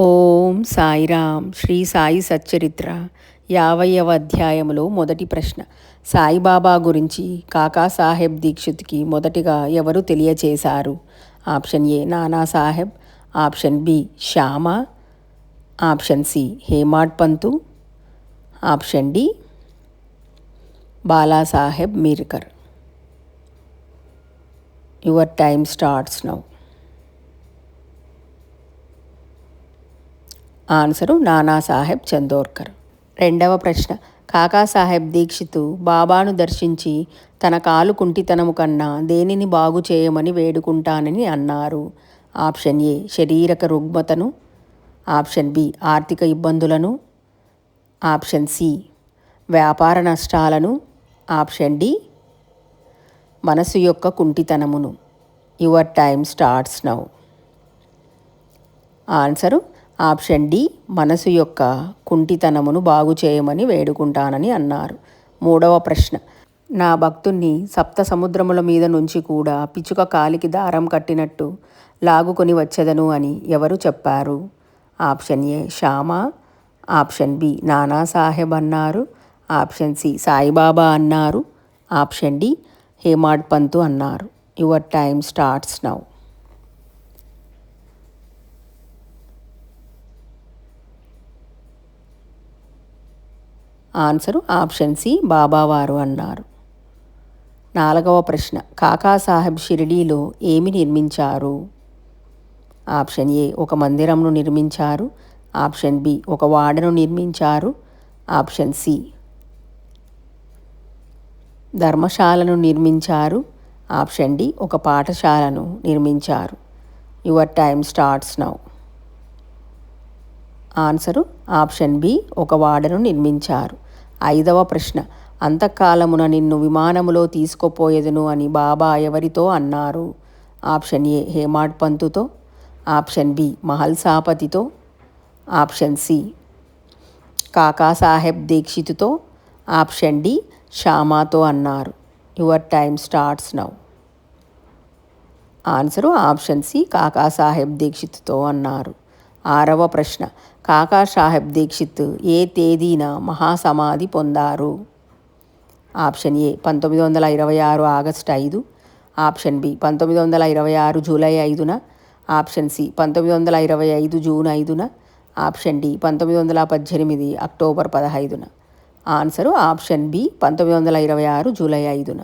ఓం సాయిరామ్. శ్రీ సాయి సచ్చరిత్ర 50వ అధ్యాయములో మొదటి ప్రశ్న. సాయిబాబా గురించి కాకాసాహెబ్ దీక్షిత్కి మొదటిగా ఎవరు తెలియచేశారు? Option A Nanasaheb, option B Shyama, option C Hemad Pant, option D Balasaheb Mirkar. Your time starts now. Answer Nanasaheb Chandorkar. రెండవ ప్రశ్న. కాకాసాహెబ్ దీక్షిత్ బాబాను దర్శించి తన కాలు కుంటితనము కన్నా దేనిని బాగు చేయమని వేడుకుంటానని అన్నారు? ఆప్షన్ ఏ శారీరక రుగ్మతను, ఆప్షన్ బి ఆర్థిక ఇబ్బందులను, ఆప్షన్ సి వ్యాపార నష్టాలను, ఆప్షన్ డి మనసు యొక్క కుంటితనమును. Your time starts now. Answer option D మనసు యొక్క కుంటితనమును బాగు చేయమని వేడుకుంటానని అన్నారు. మూడవ ప్రశ్న. నా భక్తుణ్ణి సప్త సముద్రముల మీద నుంచి కూడా పిచ్చుక కాలికి దారం కట్టినట్టు లాగుకొని వచ్చేదను అని ఎవరు చెప్పారు? Option A Shyama, option B Nanasaheb అన్నారు, ఆప్షన్ సి సాయిబాబా అన్నారు, ఆప్షన్ డి హేమాడ్ పంతు అన్నారు. Your time starts now. Answer option C బాబావారు అన్నారు. నాలుగవ ప్రశ్న. కాకాసాహెబ్ షిరిడీలో ఏమి నిర్మించారు? ఆప్షన్ ఏ ఒక మందిరంను నిర్మించారు, ఆప్షన్ బి ఒక వాడను నిర్మించారు, ఆప్షన్ సి ధర్మశాలను నిర్మించారు, ఆప్షన్ డి ఒక పాఠశాలను నిర్మించారు. Your time starts now. Answer option B ఒక వాడను నిర్మించారు. ఐదవ ప్రశ్న. అంతఃకాలమున నిన్ను విమానములో తీసుకుపోయేదను అని బాబా ఎవరితో అన్నారు? ఆప్షన్ ఏ హేమాడ్ పంతుతో, ఆప్షన్ బి మహల్సాపతితో, ఆప్షన్ సి కాకాసాహెబ్ దీక్షిత్తో, ఆప్షన్ డి శ్యామాతో అన్నారు. Your time starts now. Answer option C Kakasaheb దీక్షిత్తో అన్నారు. ఆరవ ప్రశ్న. కాకాసాహెబ్ దీక్షిత్ ఏ తేదీన మహాసమాధి పొందారు? Option A 1926 August 5, option B 1926 July 5న, ఆప్షన్ సి 1925 జూన్ 5న, ఆప్షన్ డి 1918 అక్టోబర్ 15న. ఆన్సరు ఆప్షన్ బి 1926 జూలై 5న.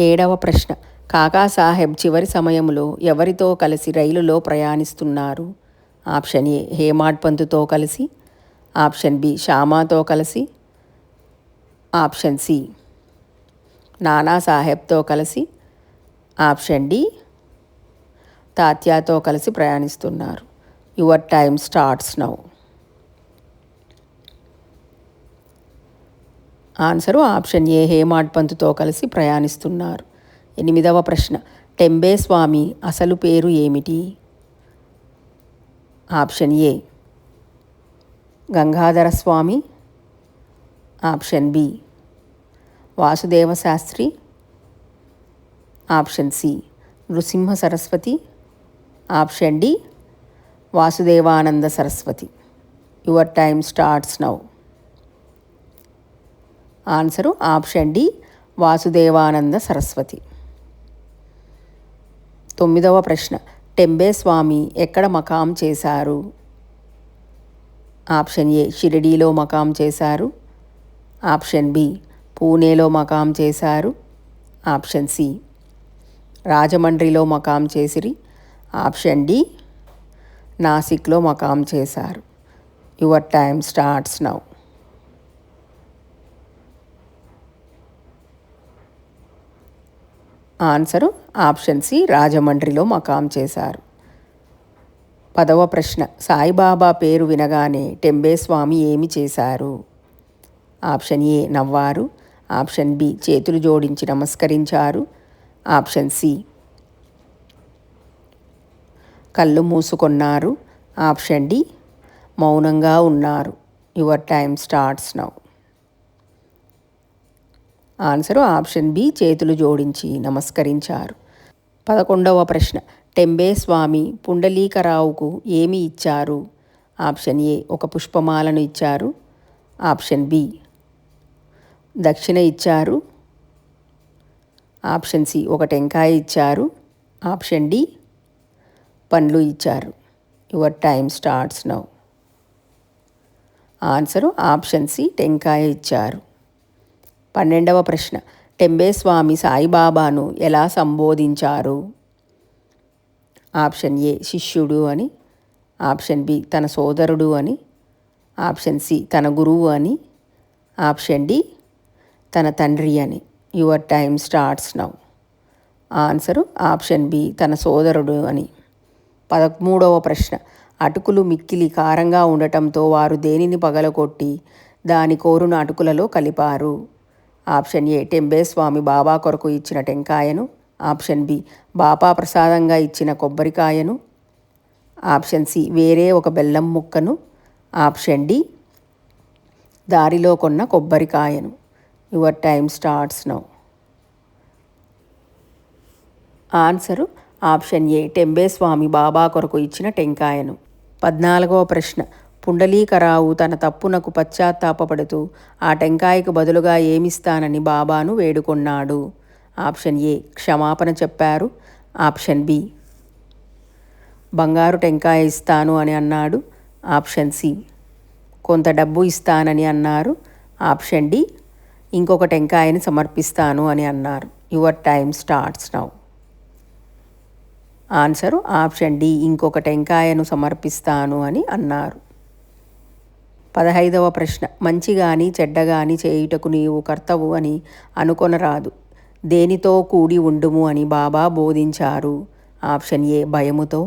ఏడవ ప్రశ్న. కాకాసాహెబ్ చివరి సమయంలో ఎవరితో కలిసి రైలులో ప్రయాణిస్తున్నారు? ఆప్షన్ ఏ హేమాడ్ పంతుతో కలిసి, ఆప్షన్ బి శ్యామాతో కలిసి, ఆప్షన్ సి నానాసాహెబ్తో కలిసి, ఆప్షన్ డి తాత్యాతో కలిసి ప్రయాణిస్తున్నారు. Your time starts now. Answer option A Hemad పంతుతో కలిసి ప్రయాణిస్తున్నారు. ఎనిమిదవ ప్రశ్న. టెంబే స్వామి అసలు పేరు ఏమిటి? Option A Gangadhar Swami, option B Vasudev Shastri, option C Nrusimha Saraswati, option D Vasudevanand Saraswati. Your time starts now. Answer option D Vasudevanand Saraswati. తొమ్మిదవ ప్రశ్న. టెంబే స్వామి ఎక్కడ మకాం చేశారు? ఆప్షన్ ఏ షిరిడీలో మకాం చేశారు, ఆప్షన్ బి పూణేలో మకాం చేశారు, ఆప్షన్ సి రాజమండ్రిలో మకాం చేసిరి, ఆప్షన్ డి నాసిక్లో మకాం చేశారు. Your time starts now. Answer option C రాజమండ్రిలో మకాం చేశారు. 10వ ప్రశ్న. సాయిబాబా పేరు వినగానే టెంబే స్వామి ఏమి చేశారు? ఆప్షన్ ఏ నవ్వారు, ఆప్షన్ బి చేతులు జోడించి నమస్కరించారు, ఆప్షన్ సి కళ్ళు మూసుకొన్నారు, ఆప్షన్ డి మౌనంగా ఉన్నారు. Your time starts now. Answer option B చేతులు జోడించి నమస్కరించారు. 11వ ప్రశ్న. టెంబేస్వామి పుండలీకరావుకు ఏమి ఇచ్చారు? ఆప్షన్ ఏ ఒక పుష్పమాలను ఇచ్చారు. ఆప్షన్ బి దక్షిణ ఇచ్చారు. ఆప్షన్ సి ఒక టెంకాయ ఇచ్చారు. ఆప్షన్ డి పండ్లు ఇచ్చారు. Your time starts now. Answer option C టెంకాయ ఇచ్చారు. 12వ ప్రశ్న టెంబేస్వామి సాయిబాబాను ఎలా సంబోధించారు? ఆప్షన్ ఏ శిష్యుడు అని, ఆప్షన్ బి తన సోదరుడు అని, ఆప్షన్ సి తన గురువు అని, ఆప్షన్ డి తన తండ్రి అని. Your time starts now. Answer option B తన సోదరుడు అని. 13వ ప్రశ్న అటుకులు మిక్కిలి కారంగా ఉండటంతో వారు దేనిని పగలగొట్టి దాని కోరును అటుకులలో కలిపారు? ఆప్షన్ ఏ టెంబేస్వామి బాబా కొరకు ఇచ్చిన టెంకాయను, ఆప్షన్ బి బాబా ప్రసాదంగా ఇచ్చిన కొబ్బరికాయను, ఆప్షన్ సి వేరే ఒక బెల్లం ముక్కను, ఆప్షన్ డి దారిలో కొన్న కొబ్బరికాయను. Your time starts now. Answer option A Tembe Swami Baba కొరకు ఇచ్చిన టెంకాయను. 14వ ప్రశ్న పుండలీకరావు తన తప్పునకు పశ్చాత్తాపపడుతూ ఆ టెంకాయకు బదులుగా ఏమిస్తానని బాబాను వేడుకొన్నాడు? ఆప్షన్ ఏ క్షమాపణ చెప్పారు. ఆప్షన్ బి బంగారు టెంకాయ ఇస్తాను అని అన్నాడు. ఆప్షన్ సి కొంత డబ్బు ఇస్తానని అన్నారు. ఆప్షన్ డి ఇంకొక టెంకాయని సమర్పిస్తాను అని అన్నారు. Your time starts now. Answer option D ఇంకొక టెంకాయను సమర్పిస్తాను అని అన్నారు. 15వ ప్రశ్న మంచి గాని చెడ్డ గాని చేయుటకు నీవు కర్తవు అని అనుకొనరాదు, దేనితో కూడి ఉండుము అని బాబా బోధించారు? ఆప్షన్ ఏ భయముతో,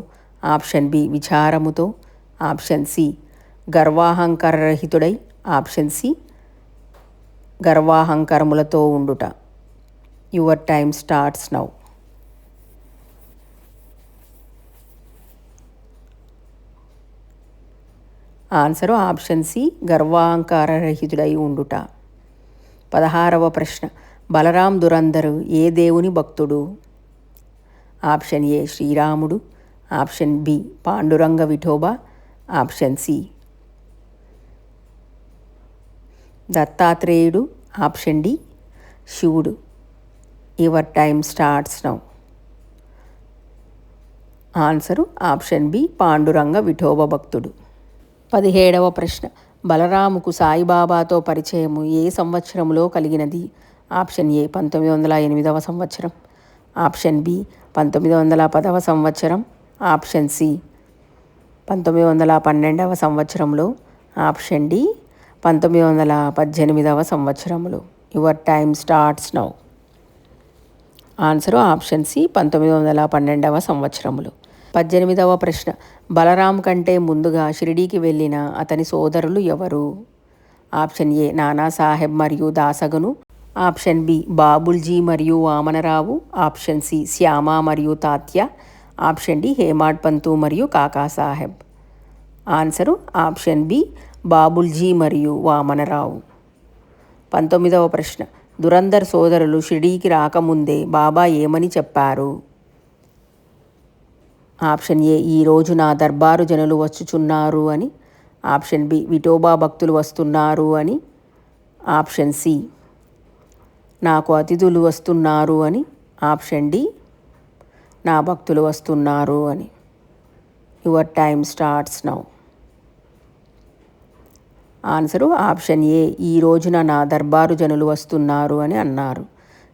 ఆప్షన్ బి విచారముతో, ఆప్షన్ సి గర్వాహంకారరహితుడై, ఆప్షన్ సి గర్వాహంకరములతో ఉండుట. Your time starts now. Answer option C గర్వాహంకారరహితుడై ఉండుట. 16వ ప్రశ్న బలరాం దురందరు ఏ దేవుని భక్తుడు? ఆప్షన్ ఏ శ్రీరాముడు, option B Pandurang Vithoba, option C దత్తాత్రేయుడు, ఆప్షన్ డి శివుడు. Your time starts now. Answer option B Pandurang Vithoba భక్తుడు. 17వ ప్రశ్న బలరాముకు సాయిబాబాతో పరిచయము ఏ సంవత్సరంలో కలిగినది? ఆప్షన్ ఏ 1908వ సంవత్సరం, ఆప్షన్ బి 1910వ సంవత్సరం, ఆప్షన్ సి 1912వ సంవత్సరంలో, ఆప్షన్ డి 1918వ సంవత్సరంలో. Your time starts now. Answer option C 1912వ సంవత్సరంలో. 18వ ప్రశ్న బలరాం కంటే ముందుగా షిరిడీకి వెళ్ళిన అతని సోదరులు ఎవరు? ఆప్షన్ ఏ నానాసాహెబ్ మరియు దాసగను, ఆప్షన్ బి బాబుల్జీ మరియు వామనరావు, ఆప్షన్ సి శ్యామ మరియు తాత్య, ఆప్షన్ డి హేమాడ్ పంతు మరియు కాకాసాహెబ్. ఆన్సరు ఆప్షన్ బి బాబుల్జీ మరియు వామనరావు. 19వ ప్రశ్న దురందర్ సోదరులు షిరిడీకి రాకముందే బాబా ఏమని చెప్పారు? ఆప్షన్ ఏ ఈరోజు నా దర్బారు జనులు వచ్చుచున్నారు అని, ఆప్షన్ బి విఠోబా భక్తులు వస్తున్నారు అని, ఆప్షన్ సి నాకు అతిథులు వస్తున్నారు అని, ఆప్షన్ డి నా భక్తులు వస్తున్నారు అని. Your time starts now. Answer option ఏ ఈ రోజున నా దర్బారు జనులు వస్తున్నారు అని అన్నారు.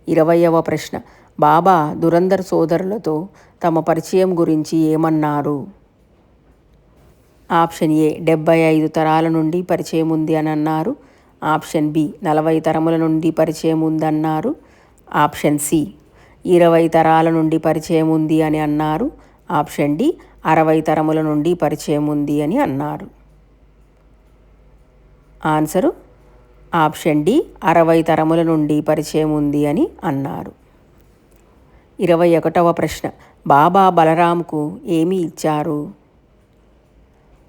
20వ ప్రశ్న బాబా దురందర్ సోదరులతో తమ పరిచయం గురించి ఏమన్నారు? ఆప్షన్ ఏ 75 తరాల నుండి పరిచయం ఉంది అని అన్నారు. ఆప్షన్ బి 40 తరముల నుండి పరిచయం ఉందన్నారు. ఆప్షన్ సి 20 తరాల నుండి పరిచయం ఉంది అని అన్నారు. ఆప్షన్ డి 60 తరముల నుండి పరిచయం ఉంది అని అన్నారు. ఆన్సరు ఆప్షన్ డి 60 తరముల నుండి పరిచయం ఉంది అని అన్నారు. 21వ ప్రశ్న బాబా బలరాంకు ఏమి ఇచ్చారు?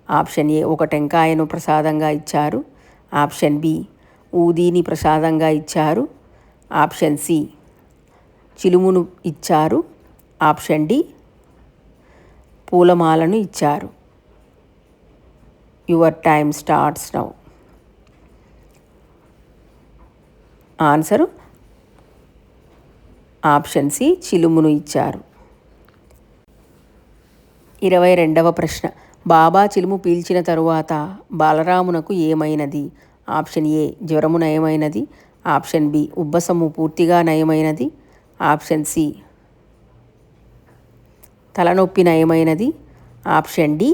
ఆప్షన్ ఏ ఒక టెంకాయను ప్రసాదంగా ఇచ్చారు. ఆప్షన్ బి ఊదీని ప్రసాదంగా ఇచ్చారు. ఆప్షన్ సి చిలుమును ఇచ్చారు. ఆప్షన్ డి పూలమాలను ఇచ్చారు. Your time starts now. Answer option C, చిలుమును ఇచ్చారు. 22వ ప్రశ్న. బాబా చిలుము పీల్చిన తరువాత బలరామునకు ఏమైనది? ఆప్షన్ ఏ, జ్వరము నయమైనది. ఆప్షన్ బి, ఉబ్బసము పూర్తిగా నయమైనది. ఆప్షన్ సి, తలనొప్పి నయమైనది. ఆప్షన్ డి,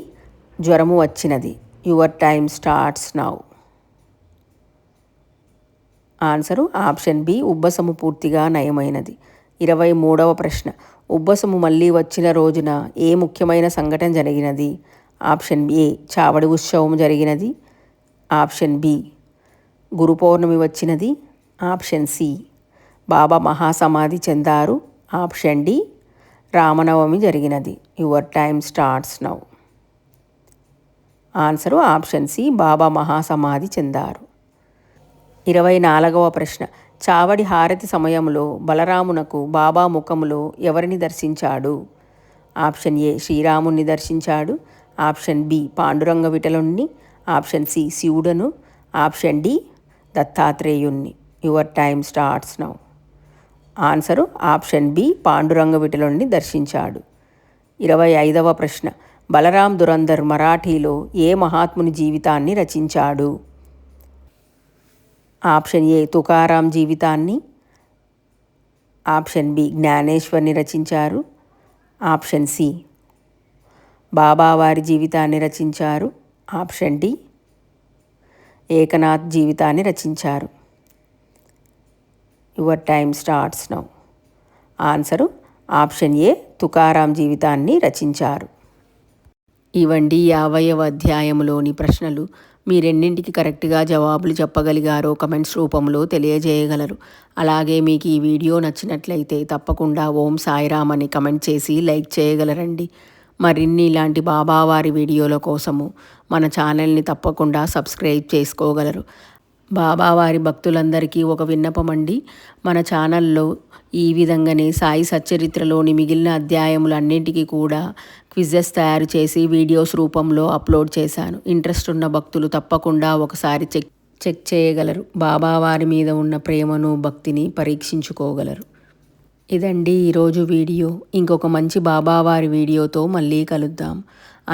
జ్వరము వచ్చినది. Your time starts now. Answer option B, ఉబ్బసము పూర్తిగా నయమైనది. 23వ ప్రశ్న. ఉబ్బసము మళ్ళీ వచ్చిన రోజున ఏ ముఖ్యమైన సంఘటన జరిగినది? ఆప్షన్ ఏ, చావడి ఉత్సవం జరిగినది. ఆప్షన్ బి, గురు పౌర్ణమి వచ్చినది. ఆప్షన్ సి, బాబా మహాసమాధి చెందారు. ఆప్షన్ డి, రామనవమి జరిగినది. Your time starts now. Answer option C, Baba మహాసమాధి చెందారు. 24వ ప్రశ్న. చావడి హారతి సమయంలో బలరామునకు బాబా ముఖములో ఎవరిని దర్శించాడు? ఆప్షన్ ఏ, శ్రీరాముని దర్శించాడు. ఆప్షన్ బి, పాండురంగ విఠలుణ్ణి. ఆప్షన్ సి, శివుడను. ఆప్షన్ డి, దత్తాత్రేయుణ్ణి. Your time starts now. Answer option B, Pandurang విఠలుణ్ణి దర్శించాడు. 25వ ప్రశ్న. బలరాం దురందర్ మరాఠీలో ఏ మహాత్ముని జీవితాన్ని రచించాడు? ఆప్షన్ ఏ, తుకారాం జీవితాన్ని. ఆప్షన్ బి, జ్ఞానేశ్వర్ని రచించారు. ఆప్షన్ సి, బాబావారి జీవితాన్ని రచించారు. ఆప్షన్ డి, ఏకనాథ్ జీవితాన్ని రచించారు. Your time starts now. Answer option ఏ, తుకారాం జీవితాన్ని రచించారు. ఇవండి 50వ అధ్యాయంలోని ప్రశ్నలు. మీరెన్నింటికి కరెక్ట్గా జవాబులు చెప్పగలిగారో కమెంట్స్ రూపంలో తెలియజేయగలరు. అలాగే మీకు ఈ వీడియో నచ్చినట్లయితే తప్పకుండా ఓం సాయిరామ్ అని కమెంట్ చేసి లైక్ చేయగలరండి. మరిన్ని ఇలాంటి బాబావారి వీడియోల కోసము మన ఛానల్ని తప్పకుండా సబ్స్క్రైబ్ చేసుకోగలరు. బాబావారి భక్తులందరికీ ఒక విన్నపం అండి. మన ఛానల్లో ఈ విధంగానే సాయి సచ్చరిత్రలోని మిగిలిన అధ్యాయములన్నింటికీ కూడా క్విజెస్ తయారు చేసి వీడియోస్ రూపంలో అప్లోడ్ చేశాను. ఇంట్రెస్ట్ ఉన్న భక్తులు తప్పకుండా ఒకసారి చెక్ చేయగలరు. బాబావారి మీద ఉన్న ప్రేమను, భక్తిని పరీక్షించుకోగలరు. ఇదండి ఈరోజు వీడియో. ఇంకొక మంచి బాబావారి వీడియోతో మళ్ళీ కలుద్దాం.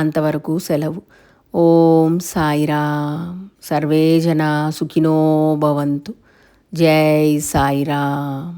అంతవరకు సెలవు. ఓం సాయిరామ్. సర్వే జనా సుఖినో భవంతు. జై సాయిరామ్.